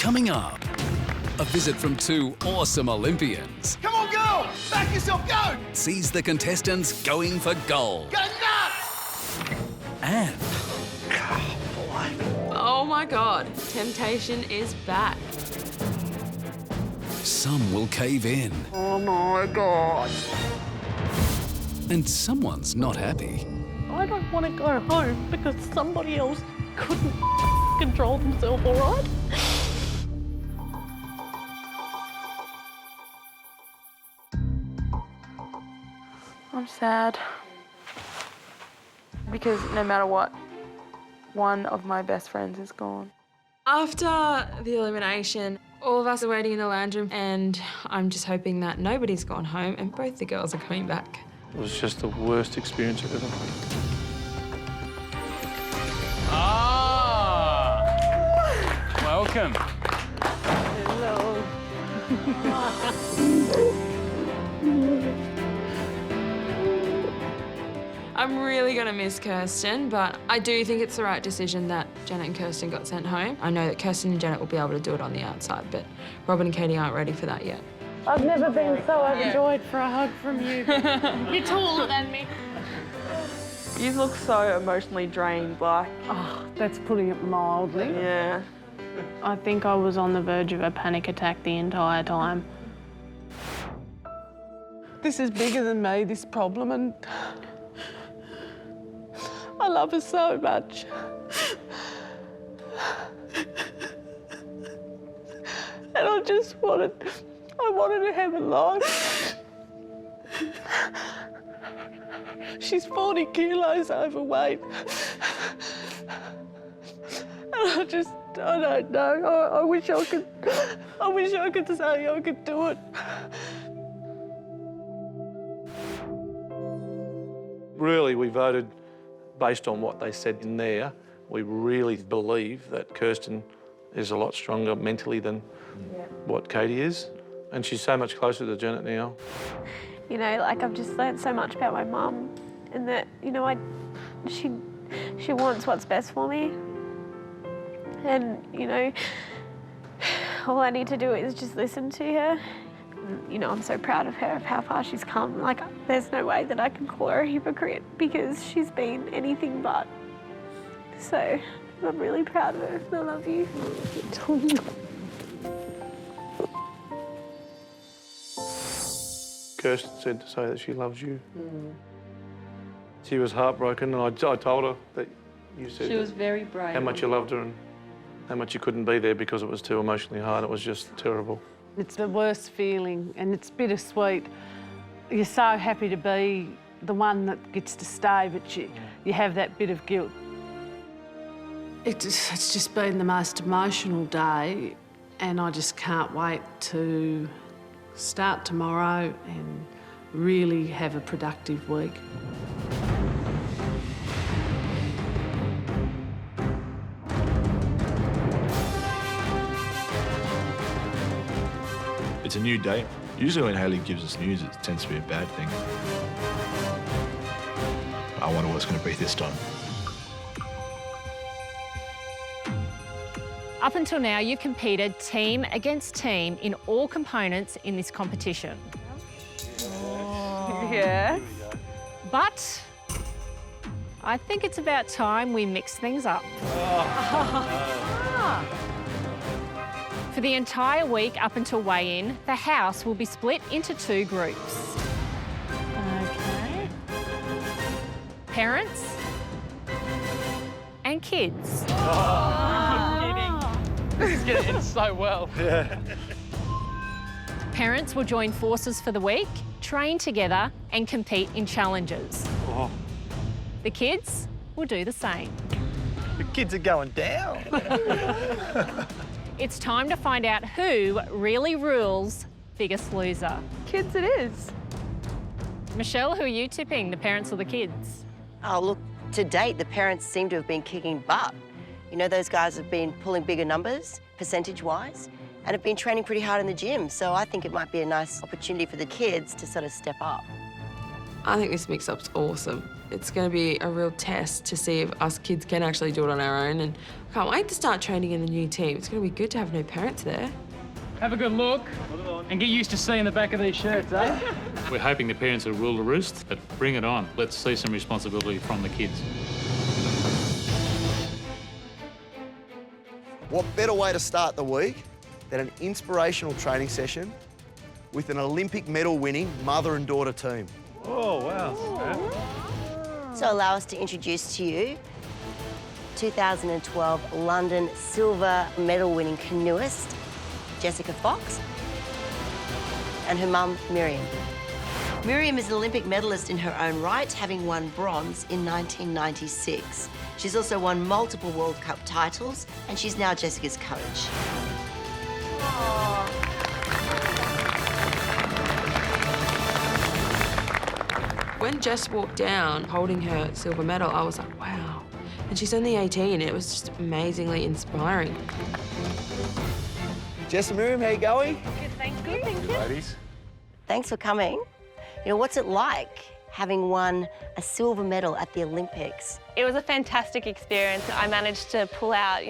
Coming up, a visit from two awesome Olympians. Come on, go! Back yourself, go! Sees the contestants going for gold. Go nuts! And Oh my God, temptation is back. some will cave in. Oh my God. And someone's not happy. I don't want to go home because somebody else couldn't control themselves, all right? I'm sad. Because no matter what, one of my best friends is gone. After the elimination, all of us are waiting in the lounge room and I'm just hoping that nobody's gone home and both the girls are coming back. It was just the worst experience I've ever had. Ah! Welcome. Hello. I'm really gonna miss Kirsten, but I do think it's the right decision that Janet and Kirsten got sent home. I know that Kirsten and Janet will be able to do it on the outside, but Robin and Katie aren't ready for that yet. I've never been so overjoyed for a hug from you. You're taller than me. You look so emotionally drained, like. Oh, that's putting it mildly. Yeah. I think I was on the verge of a panic attack the entire time. This is bigger than me, this problem, and I love her so much. And I just wanted to have a life. She's 40 kilos overweight. And I don't know. I wish I could say I could do it. Really, we voted based on what they said in there. We really believe that Kirsten is a lot stronger mentally than what Katie is. And she's so much closer to Janet now. You know, like I've just learned so much about my mum and that, you know, she wants what's best for me. And, you know, all I need to do is just listen to her. You know, I'm so proud of her, of how far she's come. Like, there's no way that I can call her a hypocrite because she's been anything but. So, I'm really proud of her. I love you. Kirsten said to say that she loves you. She was heartbroken, and I told her that you said She was very brave. how much you loved her and how much you couldn't be there because it was too emotionally hard. It was just terrible. It's the worst feeling, and it's bittersweet. You're so happy to be the one that gets to stay, but you have that bit of guilt. It's just been the most emotional day, and I just can't wait to start tomorrow and really have a productive week. It's a new day. Usually when Hayley gives us news, it tends to be a bad thing. I wonder what it's going to be this time. Up until now, you've competed team against team in all components in this competition. Oh. Yeah. But I think it's about time we mix things up. For the entire week up until weigh-in, the house will be split into two groups. Okay. Parents and kids. This is getting in so well. Yeah. Parents will join forces for the week, train together and compete in challenges. Oh. The kids will do the same. The kids are going down. It's time to find out who really rules Biggest Loser. Kids it is. Michelle, who are you tipping, the parents or the kids? Oh, look, to date, the parents seem to have been kicking butt. You know, those guys have been pulling bigger numbers, percentage-wise, and have been training pretty hard in the gym. So I think it might be a nice opportunity for the kids to sort of step up. I think this mix-up's awesome. It's going to be a real test to see if us kids can actually do it on our own, and I can't wait to start training in the new team. It's going to be good to have no parents there. Have a good look and get used to seeing the back of these shirts, eh? We're hoping the parents will rule the roost, but bring it on. Let's see some responsibility from the kids. What better way to start the week than an inspirational training session with an Olympic medal-winning mother and daughter team? Oh, wow. So allow us to introduce to you 2012 London silver medal-winning canoeist, Jessica Fox, and her mum, Miriam. Miriam is an Olympic medalist in her own right, having won bronze in 1996. She's also won multiple World Cup titles, and she's now Jessica's coach. When Jess walked down holding her silver medal, I was like, wow. And she's only 18, it was just amazingly inspiring. Jess and Miriam, how you going? Good, thank you. Thank you. Ladies. Thanks for coming. You know, what's it like having won a silver medal at the Olympics? It was a fantastic experience. I managed to pull out,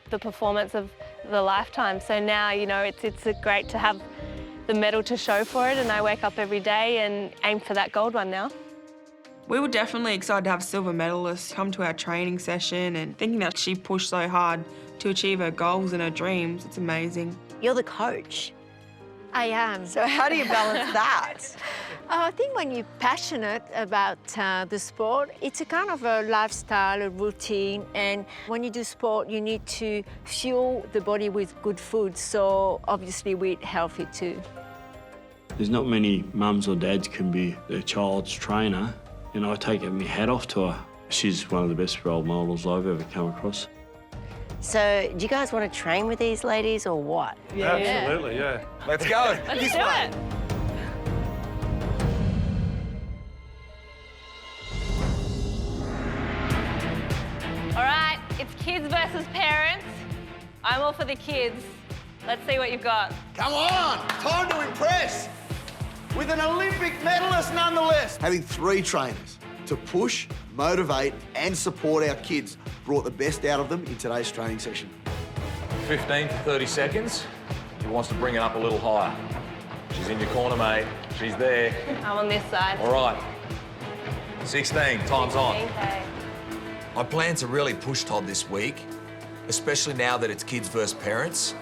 the performance of the lifetime. So now, it's great to have the medal to show for it, and I wake up every day and aim for that gold one now. We were definitely excited to have silver medalists come to our training session, and thinking that she pushed so hard to achieve her goals and her dreams, it's amazing. You're the coach. I am. So how do you balance that? I think when you're passionate about the sport, it's a kind of a lifestyle, a routine, and when you do sport, you need to fuel the body with good food, so obviously we eat healthy too. There's not many mums or dads can be their child's trainer, and I take my hat off to her. She's one of the best role models I've ever come across. So do you guys want to train with these ladies or what? Yeah. Absolutely, yeah. Let's go. Let's do it. All right, it's kids versus parents. I'm all for the kids. Let's see what you've got. Come on, time to impress. With an Olympic medalist nonetheless. Having 3 trainers to push, motivate and support our kids brought the best out of them in today's training session. 15 to 30 seconds. He wants to bring it up a little higher. She's in your corner, mate. She's there. I'm on this side. All right. 16, time's on. Okay. I plan to really push Todd this week, especially now that it's kids versus parents,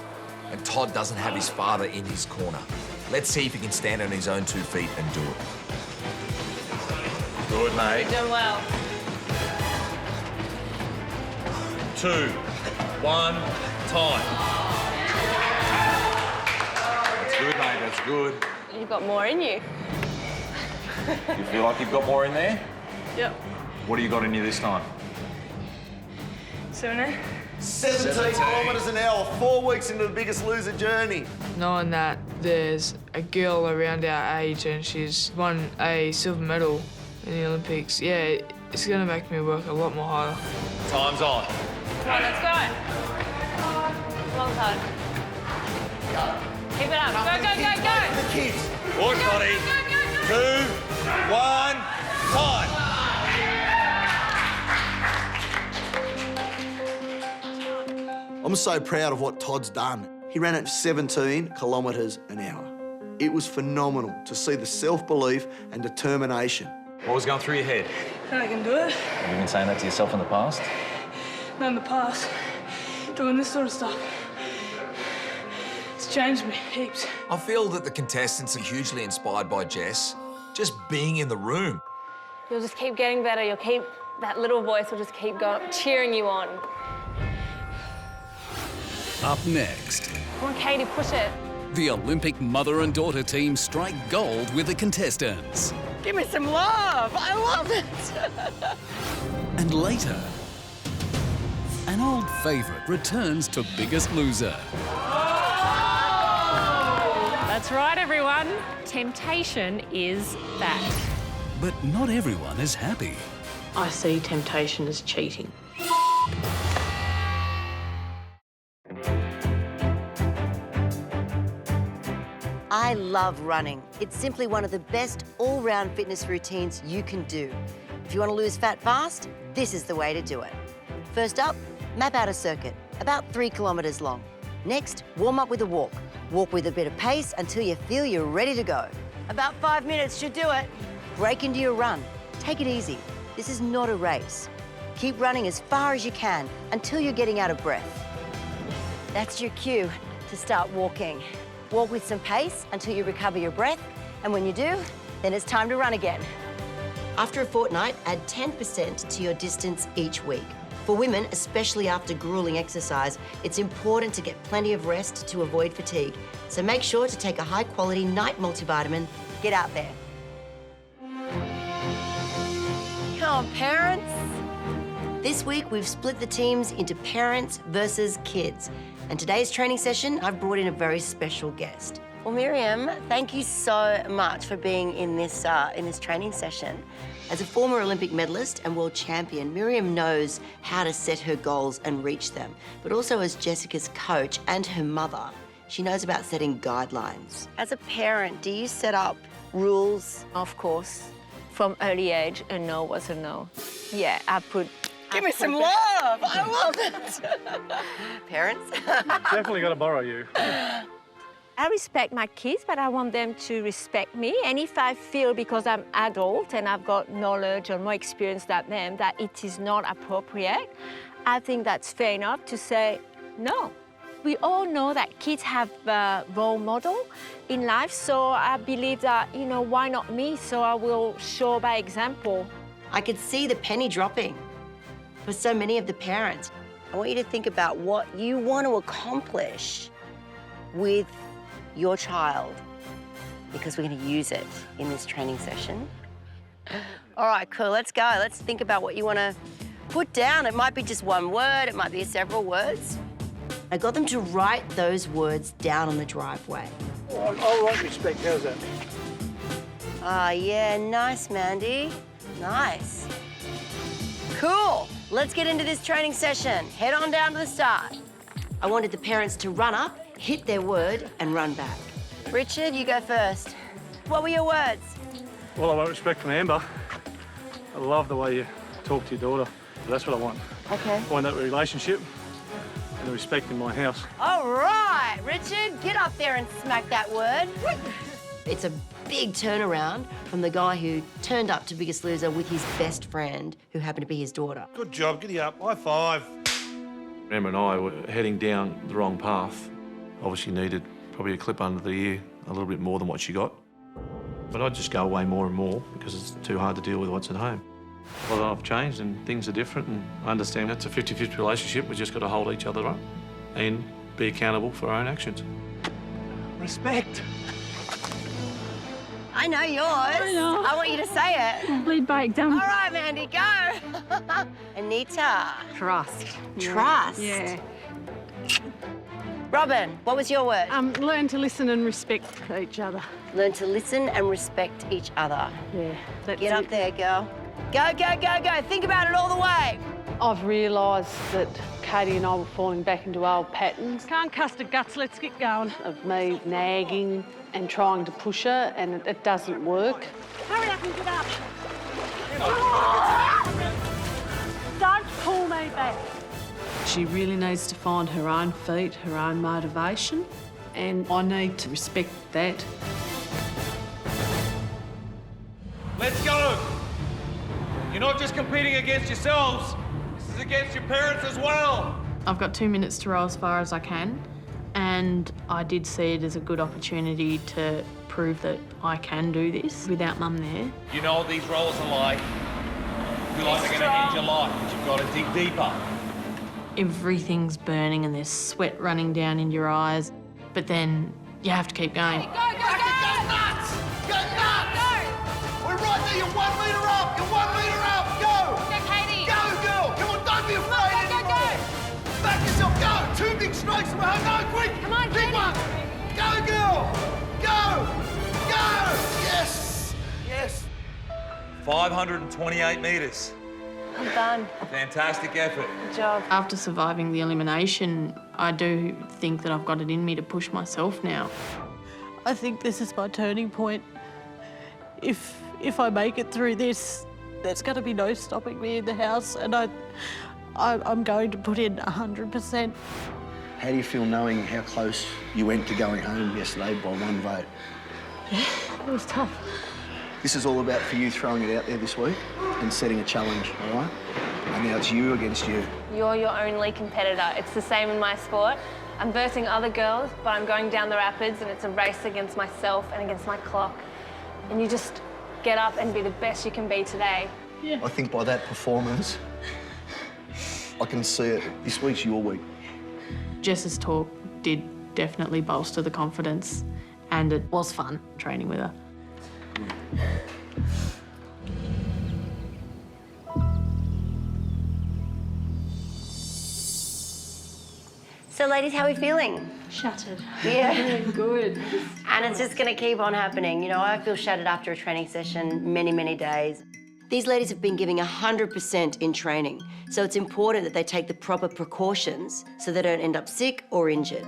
and Todd doesn't have his father in his corner. Let's see if he can stand on his own 2 feet and do it. Good, mate. You're doing well. 2, 1, time. That's good, mate, that's good. You've got more in you. You feel like you've got more in there? Yep. What do you got in you this time? 17 kilometres an hour, 4 weeks into the Biggest Loser journey. Knowing that there's a girl around our age and she's won a silver medal in the Olympics, yeah, it's going to make me work a lot more harder. Time's on. Come on, let's go. Long time. Keep it up. Go, go, go, go. The kids. Push, buddy. 2, 1, time. I'm so proud of what Todd's done. He ran at 17 kilometres an hour. It was phenomenal to see the self-belief and determination. What was going through your head? I can do it. Have you been saying that to yourself in the past? Not in the past. Doing this sort of stuff. It's changed me heaps. I feel that the contestants are hugely inspired by Jess, just being in the room. You'll just keep getting better. That little voice will just keep going, cheering you on. Up next, Come on, Katie, push it. the Olympic mother and daughter team strike gold with the contestants. Give me some love. I love it. And later, an old favourite returns to Biggest Loser. That's right, everyone. Temptation is back. But not everyone is happy. I see temptation as cheating. I love running. It's simply one of the best all-round fitness routines you can do. If you want to lose fat fast, this is the way to do it. First up, map out a circuit, about 3 kilometres long. Next, warm up with a walk. Walk with a bit of pace until you feel you're ready to go. About 5 minutes should do it. Break into your run. Take it easy. This is not a race. Keep running as far as you can until you're getting out of breath. That's your cue to start walking. Walk with some pace until you recover your breath, and when you do, then it's time to run again. After a fortnight, add 10% to your distance each week. For women, especially after grueling exercise, it's important to get plenty of rest to avoid fatigue. So make sure to take a high-quality night multivitamin. Get out there. Come on, parents. This week, we've split the teams into parents versus kids. And today's training session, I've brought in a very special guest. Well, Miriam, thank you so much for being in this training session. As a former Olympic medalist and world champion, Miriam knows how to set her goals and reach them. But also as Jessica's coach and her mother, she knows about setting guidelines. As a parent, do you set up rules? Of course. From early age, a no was a no. Yeah, Give me some love! I love it! Parents? Definitely got to borrow you. I respect my kids, but I want them to respect me. And if I feel, because I'm adult and I've got knowledge or more experience than them, that it is not appropriate, I think that's fair enough to say no. We all know that kids have a role model in life, so I believe that, you know, why not me? So I will show by example. I could see the penny dropping for so many of the parents. I want you to think about what you want to accomplish with your child, because we're going to use it in this training session. All right, cool, let's go. Let's think about what you want to put down. It might be just one word, it might be several words. I got them to write those words down on the driveway. I'll write respect, how's that? Ah, yeah, nice, Mandy. Nice. Cool, let's get into this training session. Head on down to the start. I wanted the parents to run up, hit their word, and run back. Richard, you go first. What were your words? Well, I want respect from Amber. I love the way you talk to your daughter. That's what I want. Okay. I want that relationship and the respect in my house. All right, Richard, get up there and smack that word. It's a big turnaround from the guy who turned up to Biggest Loser with his best friend, who happened to be his daughter. Good job, giddy up, high five. Emma and I were heading down the wrong path. Obviously needed probably a clip under the ear, a little bit more than what she got. But I'd just go away more and more because it's too hard to deal with what's at home. Well, I've changed and things are different, and I understand it's a 50-50 relationship. We've just got to hold each other up and be accountable for our own actions. Respect. I know yours. I know. I want you to say it. Lead by example. All right, Mandy, go. Anita. Trust. Trust. Yeah. Robin, what was your word? Learn to listen and respect each other. Learn to listen and respect each other. Yeah. Get up there, girl. Go, go, go, go. Think about it all the way. I've realised that Katie and I were falling back into old patterns. Can't cuss the guts, let's get going. Of me nagging and trying to push her, and it doesn't work. Hurry up and get up. Don't pull me back. She really needs to find her own feet, her own motivation, and I need to respect that. Let's go. You're not just competing against yourselves. This is against your parents as well. I've got 2 minutes to roll as far as I can, and I did see it as a good opportunity to prove that I can do this without Mum there. You know what these rolls are like. You feel like they're going to end your life, but you've got to dig deeper. Everything's burning and there's sweat running down in your eyes, but then you have to keep going. Go, go, go! Go nuts! Go nuts! Go! We're right there, you're 1 metre up! You're 1 metre up! Go! Go, Katie! Go, girl! Come on, don't be afraid anymore! Go! Back yourself, go! 2 big strokes, go, quick! Come on, big Katie! one! Go, girl! Go! Go! Yes! Yes! 528 metres. I'm done. Fantastic effort. Good job. After surviving the elimination, I do think that I've got it in me to push myself now. I think this is my turning point. If I make it through this, there's going to be no stopping me in the house, and I'm going to put in 100%. How do you feel knowing how close you went to going home yesterday by one vote? Yeah, it was tough. This is all about for you throwing it out there this week and setting a challenge, all right? And now it's you against you. You're your only competitor. It's the same in my sport. I'm versing other girls, but I'm going down the rapids and it's a race against myself and against my clock. And you just get up and be the best you can be today. Yeah. I think by that performance, I can see it. This week's your week. Jess's talk did definitely bolster the confidence, and it was fun training with her. So, ladies, how are we feeling? Shattered. Yeah. Good. And it's just going to keep on happening. You know, I feel shattered after a training session many, many days. These ladies have been giving 100% in training, so it's important that they take the proper precautions so they don't end up sick or injured.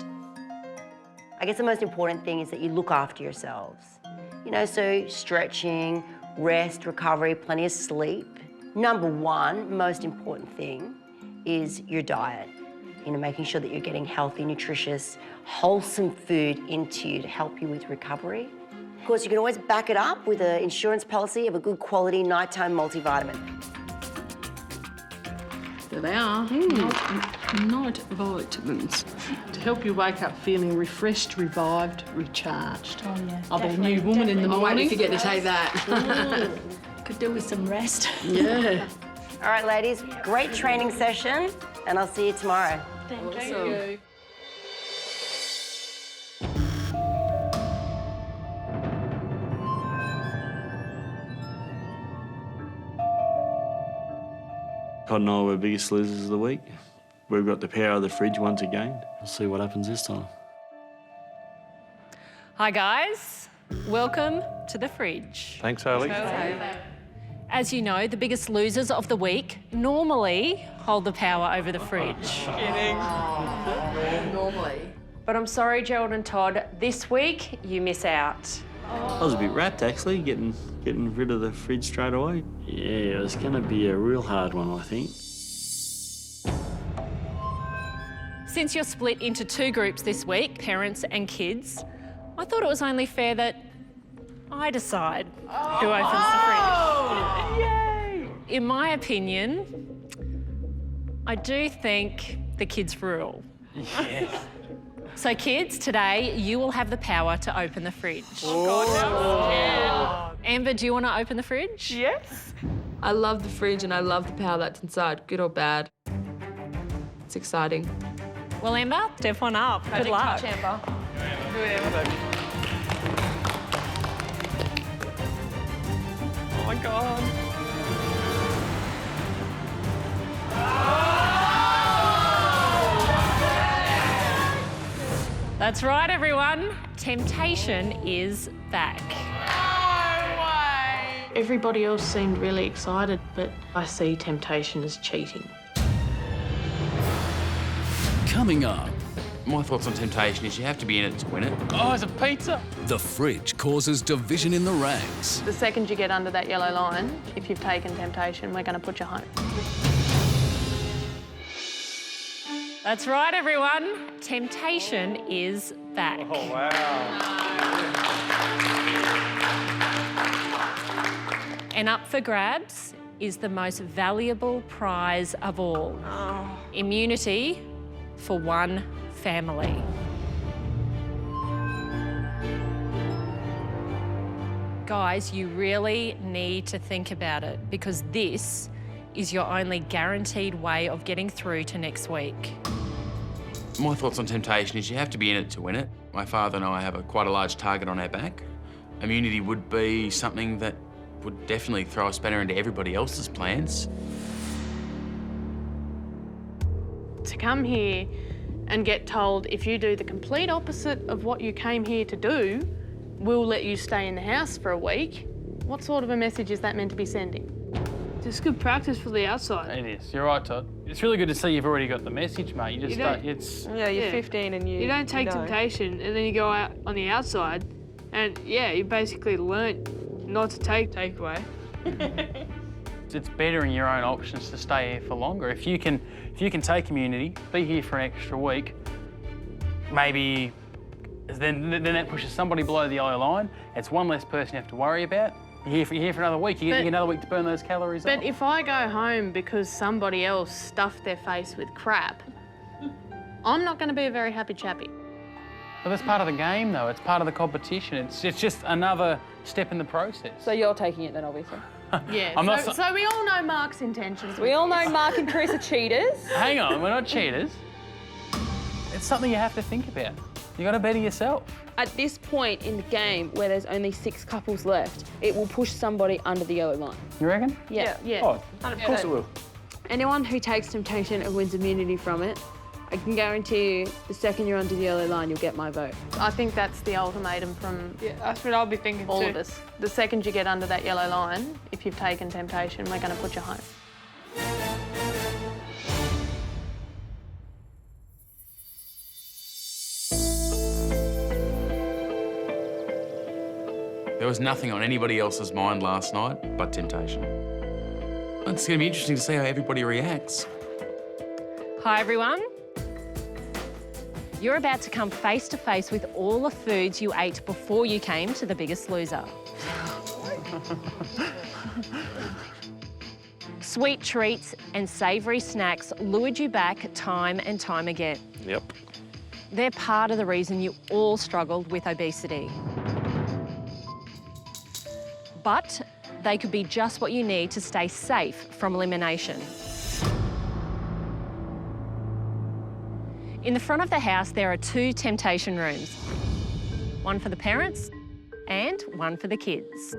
I guess the most important thing is that you look after yourselves. You know, so stretching, rest, recovery, plenty of sleep. Number one, most important thing is your diet. You know, making sure that you're getting healthy, nutritious, wholesome food into you to help you with recovery. Of course, you can always back it up with an insurance policy of a good quality nighttime multivitamin. There they are. Night vitamins. To help you wake up feeling refreshed, revived, recharged. Oh, yeah. I'll be a new woman in the morning. I won't forget to take that. Could do with some rest. Yeah. All right, ladies, great training session, and I'll see you tomorrow. Thank you. Todd and I were biggest losers of the week. We've got the power of the fridge once again. We'll see what happens this time. Hi guys, welcome to the fridge. Thanks, Hayley. As you know, the biggest losers of the week normally hold the power over the fridge. Normally. But I'm sorry, Gerald and Todd, this week you miss out. I was a bit wrapped, actually, getting rid of the fridge straight away. Yeah, it's going to be a real hard one, I think. Since you're split into two groups this week, parents and kids, I thought it was only fair that I decide who opens the fridge. Yay! In my opinion, I do think the kids rule. Yes. So kids, today you will have the power to open the fridge. Oh, God, how scared. Amber, do you want to open the fridge? Yes. I love the fridge and I love the power that's inside, good or bad. It's exciting. Well, Amber, step one up. Good luck. Touch, Amber. Do it, Amber, baby. Oh, my God. That's right, everyone. Temptation is back. No way. Everybody else seemed really excited, but I see temptation as cheating. Coming up, My thoughts on temptation is you have to be in it to win it. Oh, it's a pizza. the fridge causes division in the ranks. The second you get under that yellow line, if you've taken temptation, we're going to put you home. That's right, everyone. Temptation is back. Oh, wow. And up for grabs is the most valuable prize of all. Immunity for one family. Guys, you really need to think about it because this is your only guaranteed way of getting through to next week. My thoughts on temptation is you have to be in it to win it. My father and I have quite a large target on our back. Immunity would be something that would definitely throw a spanner into everybody else's plans. To come here and get told if you do the complete opposite of what you came here to do, we'll let you stay in the house for a week. What sort of a message is that meant to be sending? It's good practice for the outside. It is. You're right, Todd. It's really good to see you've already got the message, mate. You just You don't- don't. It's Yeah, you're 15 and you don't take temptation and then you go out on the outside And yeah, you basically learnt not to take takeaway. It's bettering your own options to stay here for longer. If you can take immunity, be here for an extra week, maybe then that pushes somebody below the yellow line. It's one less person you have to worry about. You're here for another week. You get another week to burn those calories But off. if I go home because somebody else stuffed their face with crap, I'm not going to be a very happy chappy. But that's part of the game, though. It's part of the competition. It's just another step in the process. So you're taking it then, obviously. Yeah, so we all know Mark's intentions. We all know Mark and Chris are cheaters. Hang on, we're not cheaters. It's something you have to think about. You got to better yourself. At this point in the game, where there's only 6 couples left, it will push somebody under the yellow line. You reckon? Yeah. Oh, of course it will. Anyone who takes temptation and wins immunity from it, I can guarantee you, the second you're under the yellow line, you'll get my vote. I think that's the ultimatum from that's what I'll be thinking all too. of us. The second you get under that yellow line, if you've taken temptation, we're going to put you home. There was nothing on anybody else's mind last night but temptation. It's going to be interesting to see how everybody reacts. Hi, everyone. You're about to come face to face with all the foods you ate before you came to The Biggest Loser. Sweet treats and savoury snacks lured you back time and time again. Yep. They're part of the reason you all struggled with obesity. But they could be just what you need to stay safe from elimination. In the front of the house, there are 2 temptation rooms. One for the parents and one for the kids.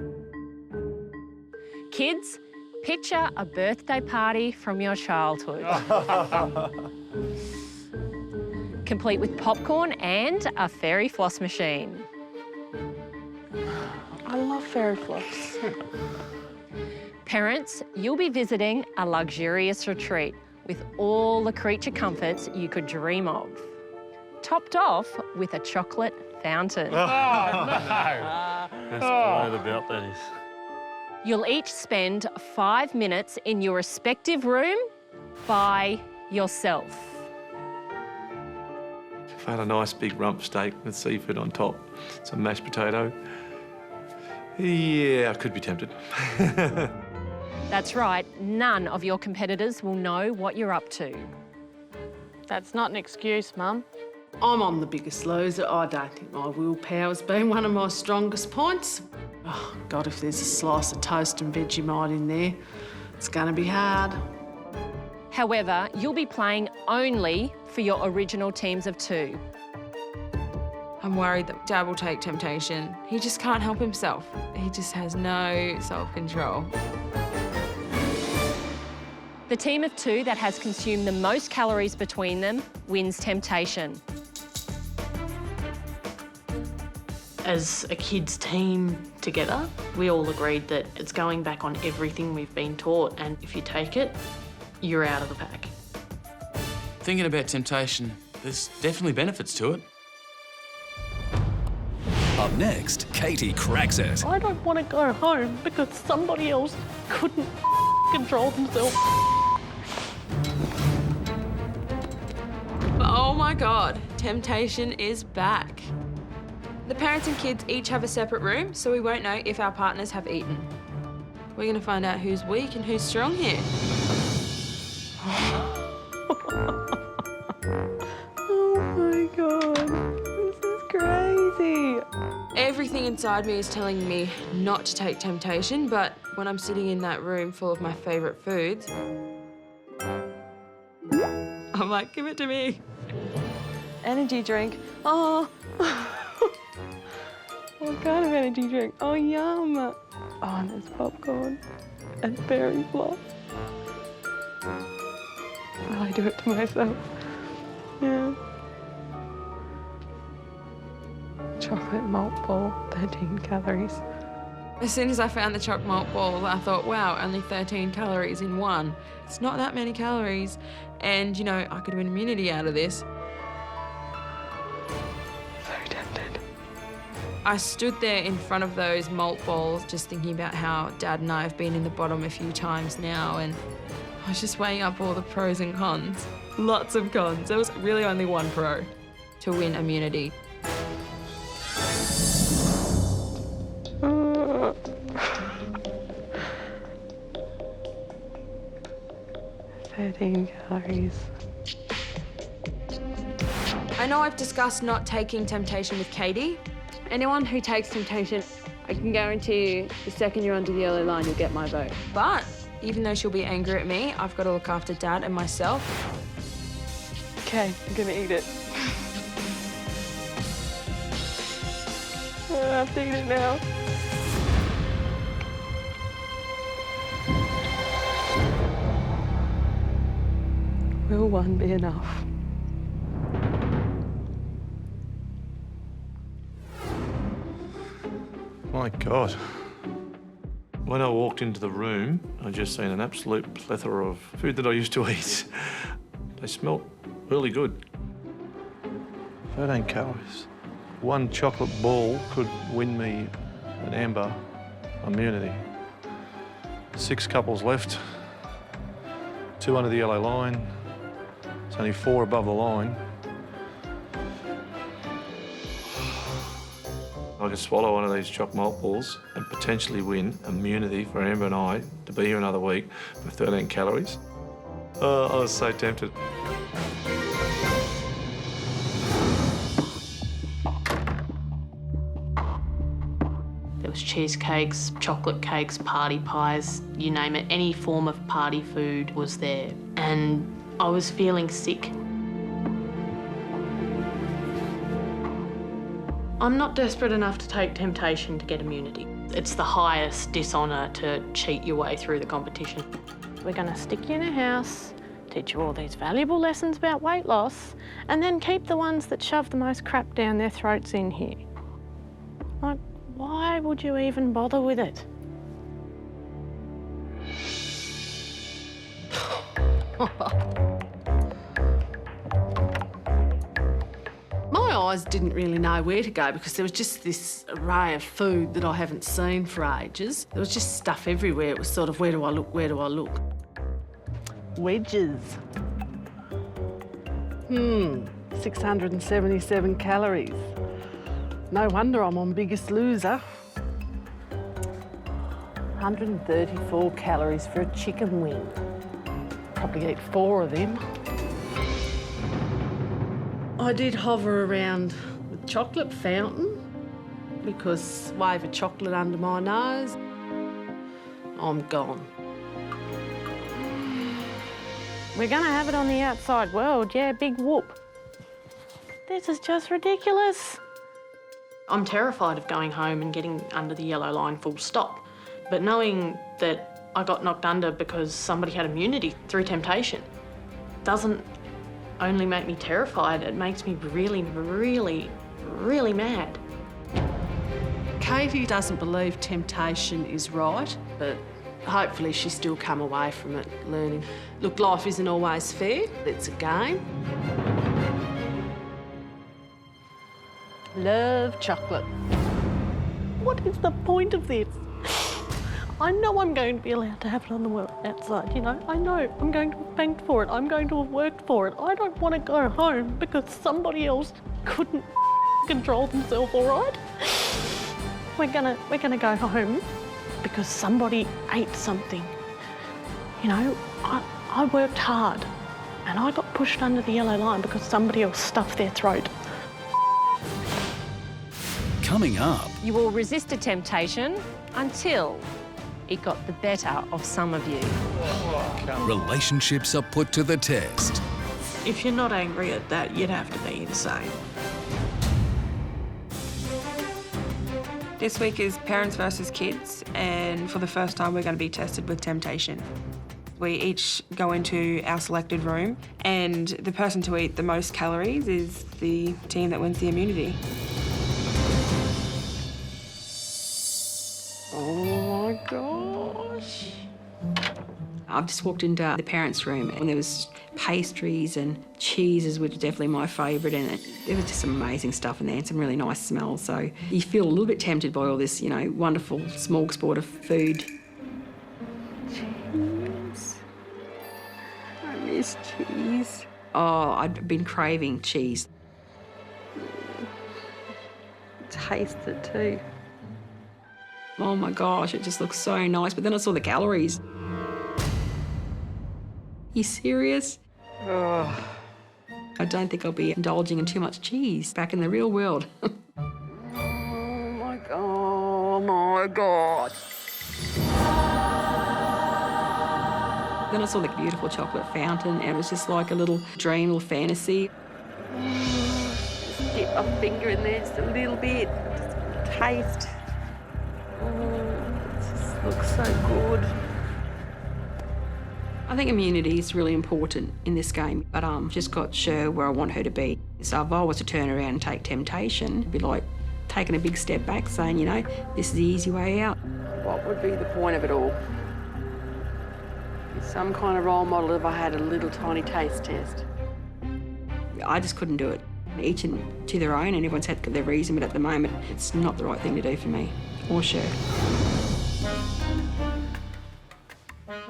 Kids, picture a birthday party from your childhood. Complete with popcorn and a fairy floss machine. I love fairy floss. Parents, you'll be visiting a luxurious retreat with all the creature comforts you could dream of. Topped off with a chocolate fountain. Oh, no. That's what about that is. You'll each spend 5 minutes in your respective room by yourself. If I had a nice big rump steak with seafood on top, some mashed potato, yeah, I could be tempted. That's right, none of your competitors will know what you're up to. That's not an excuse, Mum. I'm on The Biggest Loser. I don't think my willpower's been one of my strongest points. Oh, God, if there's a slice of toast and Vegemite in there, it's going to be hard. However, you'll be playing only for your original teams of 2. I'm worried that Dad will take temptation. He just can't help himself. He just has no self-control. The team of 2 that has consumed the most calories between them wins temptation. As a kids' team together, we all agreed that it's going back on everything we've been taught, and if you take it, you're out of the pack. Thinking about temptation, there's definitely benefits to it. Up next, Katie cracks it. I don't want to go home because somebody else couldn't control themselves. Oh my God, temptation is back. The parents and kids each have a separate room, so we won't know if our partners have eaten. We're going to find out who's weak and who's strong here. Oh my God, this is crazy. Everything inside me is telling me not to take temptation, but when I'm sitting in that room full of my favourite foods, I'm like, give it to me. Energy drink. Oh. What kind of energy drink? Oh, yum. Oh, and there's popcorn and fairy floss. Well, I do it to myself. Yeah. Chocolate malt ball, 13 calories. As soon as I found the chocolate malt ball, I thought, wow, only 13 calories in one. It's not that many calories. And, you know, I could win immunity out of this. So tempted. I stood there in front of those malt balls just thinking about how Dad and I have been in the bottom a few times now, and I was just weighing up all the pros and cons. Lots of cons. There was really only one pro to win immunity. 13 calories. I know I've discussed not taking Temptation with Katie. Anyone who takes Temptation, I can guarantee you the second you're under the yellow line, you'll get my vote. But even though she'll be angry at me, I've got to look after Dad and myself. Okay, I'm gonna eat it. I have to eat it now. Will one be enough? My God. When I walked into the room, I just seen an absolute plethora of food that I used to eat. They smelt really good. 13 calories. One chocolate ball could win me an amber immunity. 6 couples left. 2 under the yellow line. There's only 4 above the line. I could swallow one of these choc malt balls and potentially win immunity for Amber and I to be here another week for 13 calories. Oh, I was so tempted. There was cheesecakes, chocolate cakes, party pies, you name it. Any form of party food was there. And I was feeling sick. I'm not desperate enough to take Temptation to get immunity. It's the highest dishonour to cheat your way through the competition. We're going to stick you in a house, teach you all these valuable lessons about weight loss, and then keep the ones that shove the most crap down their throats in here. Like, why would you even bother with it? My eyes didn't really know where to go because there was just this array of food that I haven't seen for ages. There was just stuff everywhere. It was sort of, where do I look, where do I look? Wedges. 677 calories. No wonder I'm on Biggest Loser. 134 calories for a chicken wing. Probably eat 4 of them. I did hover around the chocolate fountain because wave of chocolate under my nose. I'm gone. We're gonna have it on the outside world, yeah, big whoop. This is just ridiculous. I'm terrified of going home and getting under the yellow line full stop. But knowing that I got knocked under because somebody had immunity through Temptation doesn't only make me terrified, it makes me really, really, really mad. Katie doesn't believe Temptation is right, but hopefully she's still come away from it learning. Look, life isn't always fair, it's a game. Love chocolate. What is the point of this? I know I'm going to be allowed to have it on the world outside, you know. I know I'm going to have banked for it. I'm going to have worked for it. I don't want to go home because somebody else couldn't control themselves, all right? We're gonna go home because somebody ate something. You know, I worked hard and I got pushed under the yellow line because somebody else stuffed their throat. Coming up. You will resist a temptation until it got the better of some of you. Relationships are put to the test. If you're not angry at that, you'd have to be insane. This week is parents versus kids, and for the first time we're going to be tested with Temptation. We each go into our selected room, and the person to eat the most calories is the team that wins the immunity. Oh my gosh. I've just walked into the parents' room and there was pastries and cheeses, which are definitely my favourite, and there was just some amazing stuff in there and some really nice smells. So you feel a little bit tempted by all this, you know, wonderful smorgasbord of food. Cheese. I miss cheese. Oh, I'd been craving cheese. Taste it too. Oh my gosh, it just looks so nice. But then I saw the calories. You serious? Oh. I don't think I'll be indulging in too much cheese back in the real world. Oh my God. Then I saw the beautiful chocolate fountain, and it was just like a little dream, little fantasy. Just dip my finger in there just a little bit. Just taste. It just looks so good. I think immunity is really important in this game, but just got Sher where I want her to be. So if I was to turn around and take temptation, it'd be like taking a big step back, saying, you know, this is the easy way out. What would be the point of it all? Some kind of role model if I had a little tiny taste test. I just couldn't do it. Each and to their own, and everyone's had their reason, but at the moment, it's not the right thing to do for me or Sher.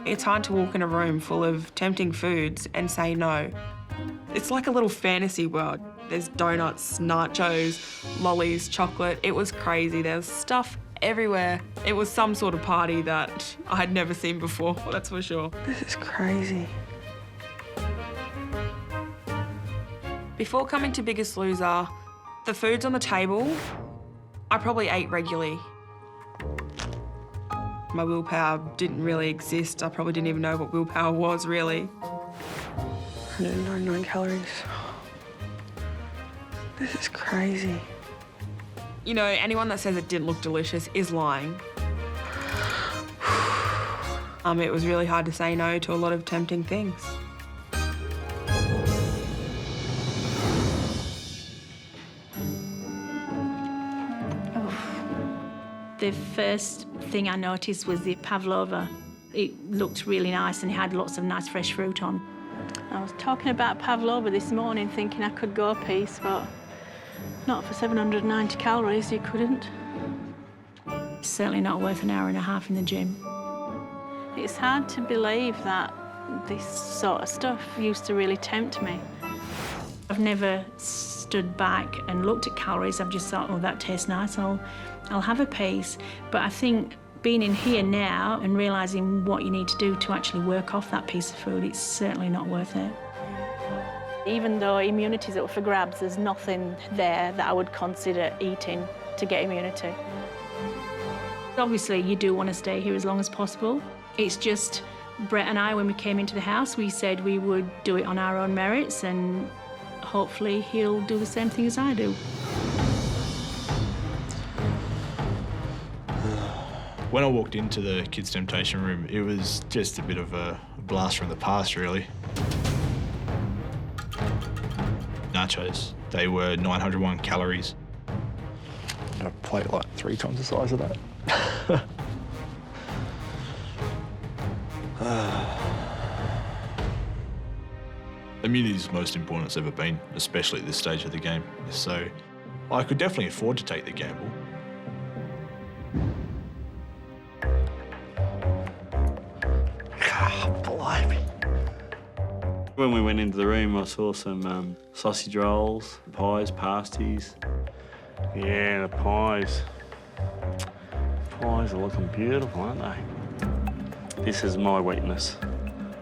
It's hard to walk in a room full of tempting foods and say no. It's like a little fantasy world. There's donuts, nachos, lollies, chocolate. It was crazy. There was stuff everywhere. It was some sort of party that I had never seen before, that's for sure. This is crazy. Before coming to Biggest Loser, the foods on the table, I probably ate regularly. My willpower didn't really exist. I probably didn't even know what willpower was, really. 199 calories. This is crazy. You know, anyone that says it didn't look delicious is lying. It was really hard to say no to a lot of tempting things. The first thing I noticed was the pavlova. It looked really nice and it had lots of nice fresh fruit on. I was talking about pavlova this morning, thinking I could go a piece, but not for 790 calories, you couldn't. Certainly not worth an hour and a half in the gym. It's hard to believe that this sort of stuff used to really tempt me. I've never stood back and looked at calories. I've just thought, oh, that tastes nice, I'll have a piece. But I think being in here now and realising what you need to do to actually work off that piece of food, it's certainly not worth it. Even though immunity's up for grabs, there's nothing there that I would consider eating to get immunity. Obviously, you do want to stay here as long as possible. It's just Brett and I, when we came into the house, we said we would do it on our own merits, and hopefully he'll do the same thing as I do. When I walked into the kids' temptation room, it was just a bit of a blast from the past, really. Nachos, they were 901 calories. A plate like 3 times the size of that. Immunity is the most important it's ever been, especially at this stage of the game. So I could definitely afford to take the gamble. Blimey. When we went into the room, I saw some sausage rolls, pies, pasties. Yeah, the pies. Pies are looking beautiful, aren't they? This is my weakness.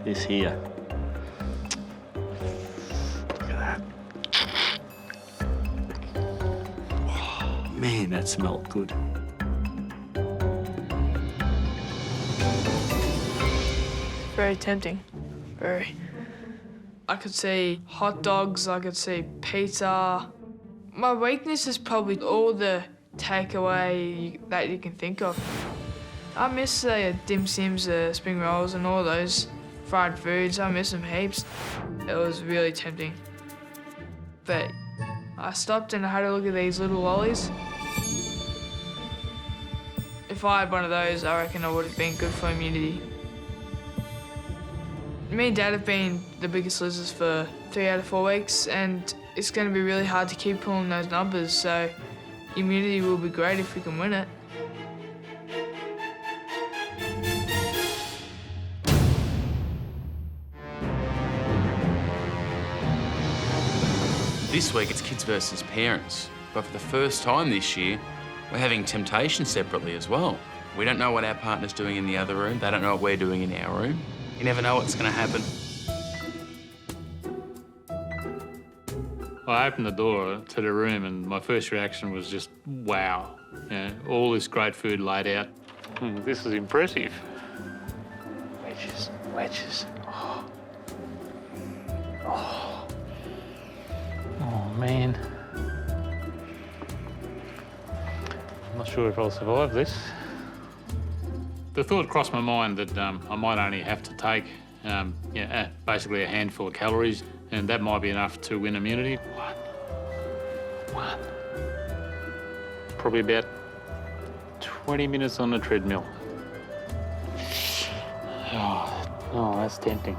This here. Look at that. Oh, man, that smelled good. Very tempting. Very. I could see hot dogs, I could see pizza. My weakness is probably all the takeaway that you can think of. I miss the dim sims, the spring rolls and all those fried foods. I miss them heaps. It was really tempting. But I stopped and I had a look at these little lollies. If I had one of those, I reckon I would have been good for immunity. Me and Dad have been the biggest losers for 3 out of 4 weeks, and it's going to be really hard to keep pulling those numbers, so immunity will be great if we can win it. This week it's kids versus parents, but for the first time this year, we're having temptation separately as well. We don't know what our partner's doing in the other room. They don't know what we're doing in our room. You never know what's going to happen. I opened the door to the room and my first reaction was just, wow. You know, all this great food laid out. This is impressive. Wedges, wedges. Oh. Oh. Oh, man. I'm not sure if I'll survive this. The thought crossed my mind that I might only have to take basically a handful of calories, and that might be enough to win immunity. One. Probably about 20 minutes on the treadmill. Oh, that's tempting.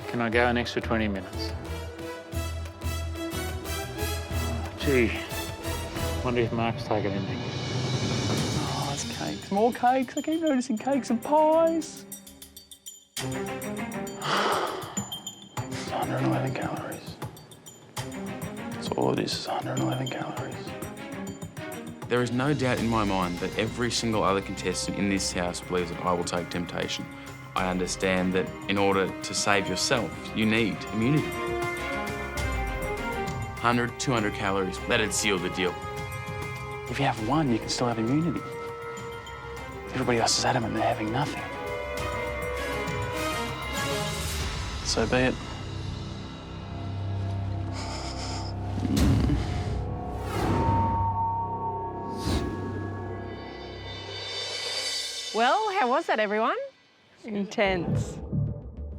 Can I go an extra 20 minutes? Gee, wonder if Mark's taken anything. Oh, it's cakes. More cakes. I keep noticing cakes and pies. 111 calories. That's all it is 111 calories. There is no doubt in my mind that every single other contestant in this house believes that I will take temptation. I understand that in order to save yourself, you need immunity. 100, 200 calories, that'd seal the deal. If you have one, you can still have immunity. Everybody else is adamant they're having nothing. So be it. Well, how was that, everyone? Intense.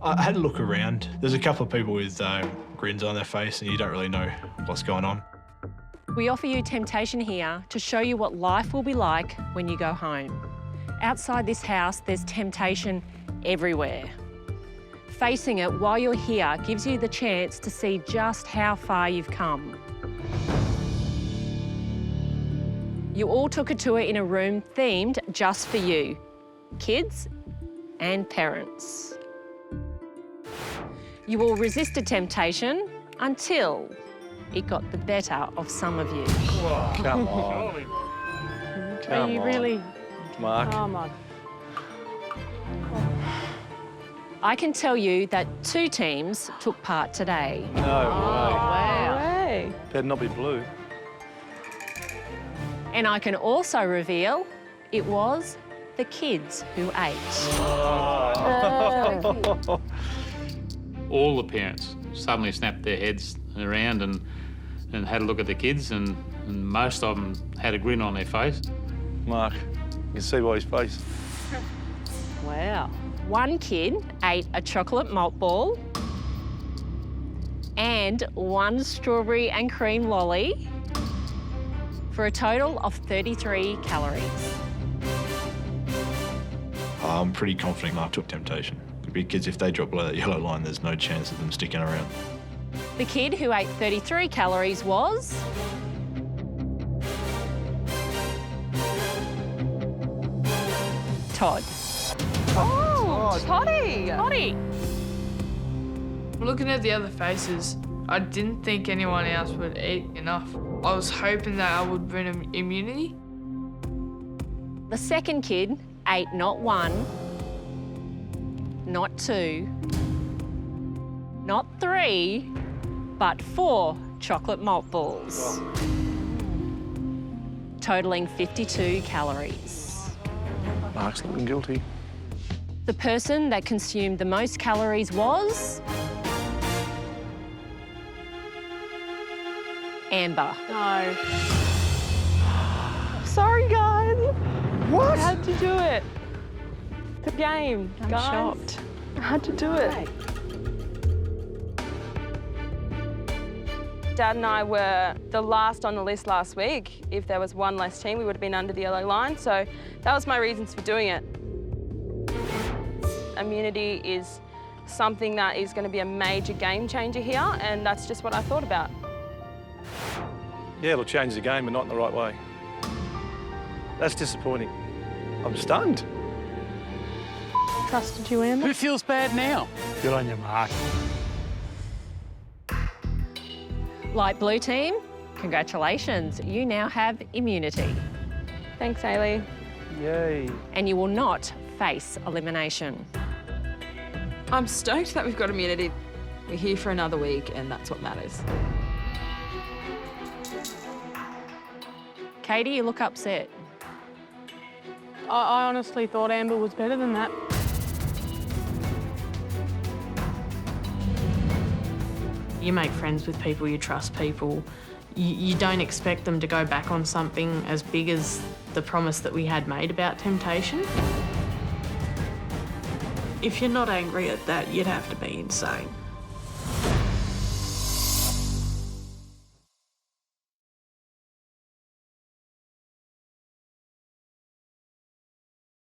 I had a look around. There's a couple of people with grins on their face and you don't really know what's going on. We offer you temptation here to show you what life will be like when you go home. Outside this house, there's temptation everywhere. Facing it while you're here gives you the chance to see just how far you've come. You all took a tour in a room themed just for you, kids and parents. You all resisted temptation until it got the better of some of you. Whoa. Come on. Are you really? Mark. Come on. I can tell you that 2 teams took part today. No way. Wow. Way. Better not be blue. And I can also reveal it was the kids who ate. Oh. All the parents suddenly snapped their heads around and had a look at the kids, and most of them had a grin on their face. Mark, you can see by his face. Wow. One kid ate a chocolate malt ball and 1 strawberry and cream lolly for a total of 33 calories. I'm pretty confident Mark took temptation because if they drop below that yellow line, there's no chance of them sticking around. The kid who ate 33 calories was... Todd. Oh, Toddy! Toddy! Looking at the other faces, I didn't think anyone else would eat enough. I was hoping that I would bring immunity. The second kid ate not 1, not 2, not 3, but 4 chocolate malt balls, totaling 52 calories. Mark's looking guilty. The person that consumed the most calories was... Amber. No. Sorry, guys. What? I had to do it. The game, I'm guys. shocked. I had to do it. Dad and I were the last on the list last week. If there was one less team, we would have been under the yellow line. So that was my reasons for doing it. Immunity is something that is going to be a major game changer here, and that's just what I thought about. Yeah, it'll change the game, but not in the right way. That's disappointing. I'm stunned. Trusted you, Amber. Who feels bad now? Good on you, Mark. Light blue team, congratulations. You now have immunity. Thanks, Ailey. Yay. And you will not face elimination. I'm stoked that we've got immunity. We're here for another week, and that's what matters. Katie, you look upset. I honestly thought Amber was better than that. You make friends with people, you trust people. You don't expect them to go back on something as big as the promise that we had made about temptation. If you're not angry at that, you'd have to be insane.